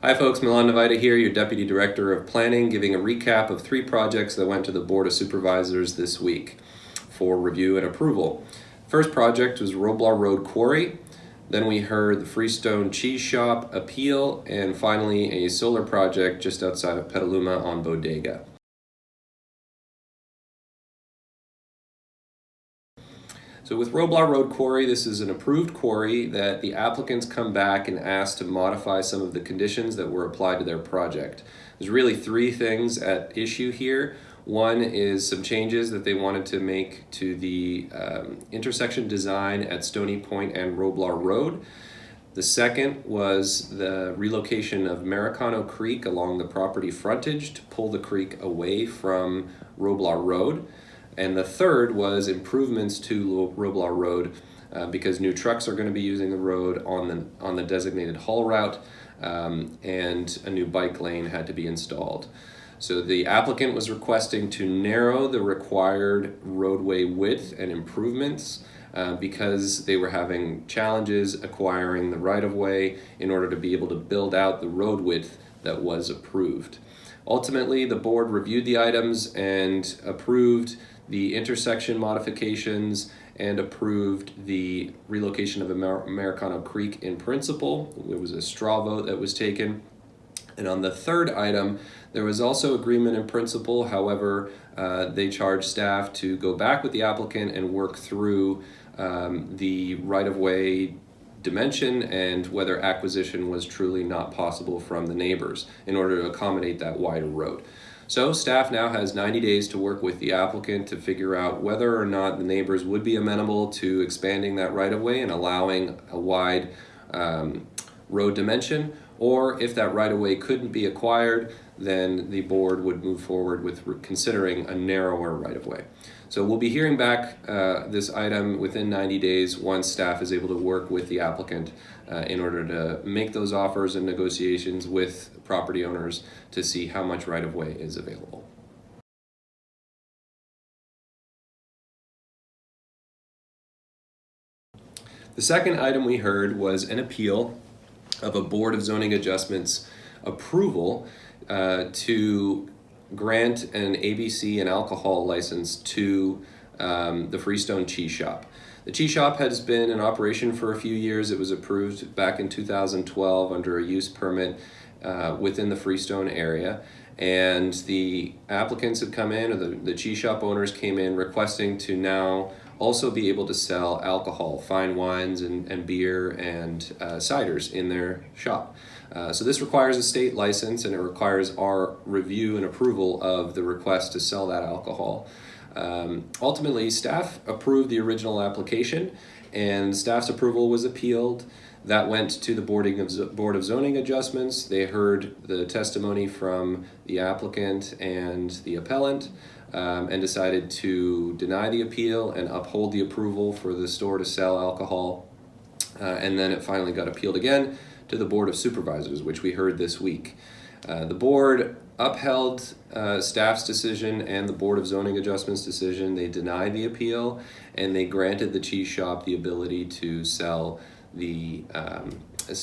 Hi folks, Milan Navita here, your Deputy Director of Planning, giving a recap of 3 projects that went to the Board of Supervisors this week for review and approval. First project was Roblar Road Quarry, then we heard the Freestone Cheese Shop appeal, and finally a solar project just outside of Petaluma on Bodega. So with Roblar Road Quarry, this is an approved quarry that the applicants come back and ask to modify some of the conditions that were applied to their project. There's really 3 things at issue here. One is some changes that they wanted to make to the intersection design at Stony Point and Roblar Road. The second was the relocation of Americano Creek along the property frontage to pull the creek away from Roblar Road. And the third was improvements to Roblar Road because new trucks are going to be using the road on the designated haul route, and a new bike lane had to be installed. So the applicant was requesting to narrow the required roadway width and improvements because they were having challenges acquiring the right-of-way in order to be able to build out the road width that was approved. Ultimately, the board reviewed the items and approved the intersection modifications and approved the relocation of Americano Creek in principle. There was a straw vote that was taken. And on the third item, there was also agreement in principle. However, they charged staff to go back with the applicant and work through the right-of-way dimension and whether acquisition was truly not possible from the neighbors in order to accommodate that wider road. So staff now has 90 days to work with the applicant to figure out whether or not the neighbors would be amenable to expanding that right-of-way and allowing a wide road dimension, or if that right-of-way couldn't be acquired, then the board would move forward with considering a narrower right-of-way. So we'll be hearing back this item within 90 days once staff is able to work with the applicant in order to make those offers and negotiations with property owners to see how much right-of-way is available. The second item we heard was an appeal of a Board of Zoning Adjustments approval to grant an ABC and alcohol license to the Freestone Cheese Shop. The cheese shop has been in operation for a few years. It was approved back in 2012 under a use permit within the Freestone area, and the applicants had come in, or the cheese shop owners came in requesting to now also be able to sell alcohol, fine wines and beer and ciders in their shop. So this requires a state license, and it requires our review and approval of the request to sell that alcohol. Ultimately, staff approved the original application, and staff's approval was appealed. That went to the Board of Zoning Adjustments. They heard the testimony from the applicant and the appellant, and decided to deny the appeal and uphold the approval for the store to sell alcohol. And then it finally got appealed again to the Board of Supervisors, which we heard this week. The board upheld staff's decision and the Board of Zoning Adjustments decision. They denied the appeal, and they granted the cheese shop the ability to sell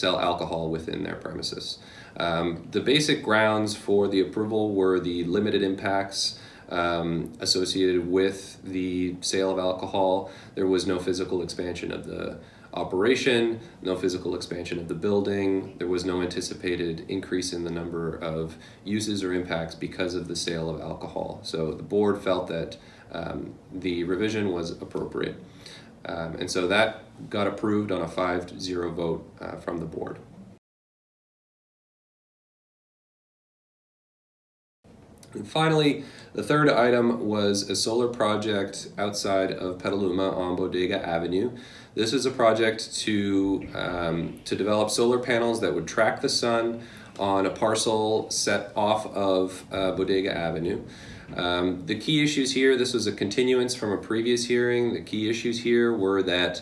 alcohol within their premises. The basic grounds for the approval were the limited impacts associated with the sale of alcohol. There was no physical expansion of the operation, no physical expansion of the building. There was no anticipated increase in the number of uses or impacts because of the sale of alcohol. So the board felt that the revision was appropriate. And so that got approved on a 5-0 vote from the board. And finally, the third item was a solar project outside of Petaluma on Bodega Avenue. This is a project to develop solar panels that would track the sun on a parcel set off of Bodega Avenue. The key issues here, this was a continuance from a previous hearing. The key issues here were that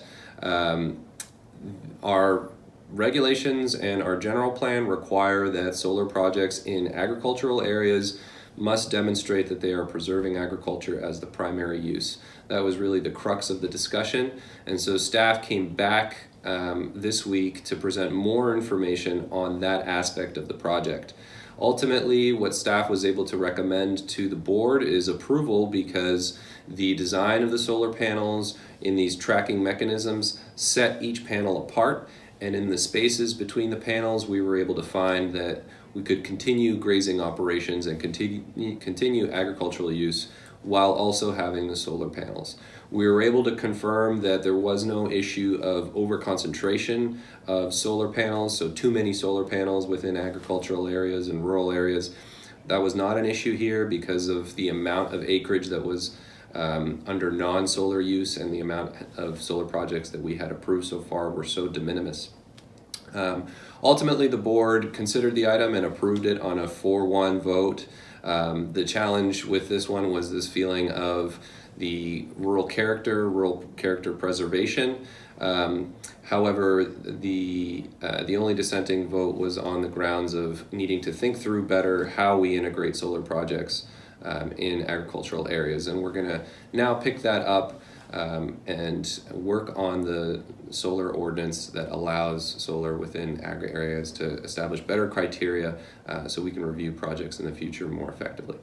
our regulations and our general plan require that solar projects in agricultural areas must demonstrate that they are preserving agriculture as the primary use. That was really the crux of the discussion, and so staff came back this week to present more information on that aspect of the project. Ultimately, what staff was able to recommend to the board is approval because the design of the solar panels in these tracking mechanisms set each panel apart, and in the spaces between the panels we were able to find that we could continue grazing operations and continue agricultural use while also having the solar panels. We were able to confirm that there was no issue of overconcentration of solar panels, so too many solar panels within agricultural areas and rural areas. That was not an issue here because of the amount of acreage that was under non-solar use, and the amount of solar projects that we had approved so far were so de minimis. Ultimately, the board considered the item and approved it on a 4-1 vote. The challenge with this one was this feeling of the rural character preservation. However, the only dissenting vote was on the grounds of needing to think through better how we integrate solar projects in agricultural areas. And we're going to now pick that up and work on the solar ordinance that allows solar within agri areas to establish better criteria so we can review projects in the future more effectively.